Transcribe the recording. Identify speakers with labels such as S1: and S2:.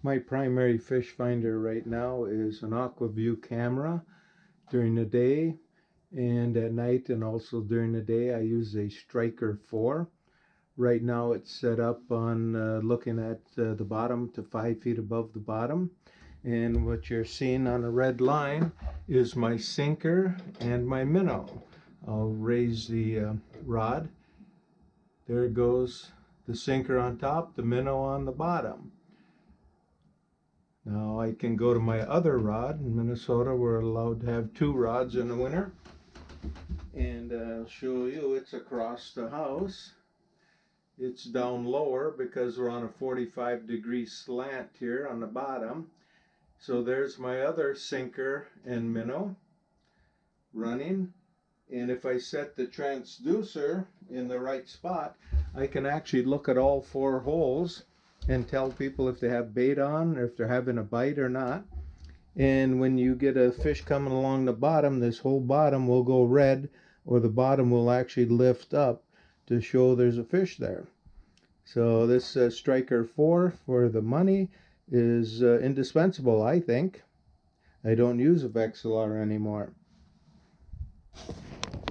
S1: My primary fish finder right now is an AquaView camera during the day, and at night and also during the day I use a Striker 4. Right now it's set up on looking at the bottom to 5 feet above the bottom. And what you're seeing on a red line is my sinker and my minnow. I'll raise the rod. There goes the sinker on top, the minnow on the bottom. Now I can go to my other rod. In Minnesota, we're allowed to have 2 rods in the winter. And I'll show you, it's across the house. It's down lower because we're on a 45-degree slant here on the bottom. So there's my other sinker and minnow running. And if I set the transducer in the right spot, I can actually look at all 4 holes and tell people if they have bait on or if they're having a bite or not. And when you get a fish coming along the bottom, this whole bottom will go red, or the bottom will actually lift up to show there's a fish there. So this Striker 4 for the money is indispensable, I think. I don't use a Vexillar anymore.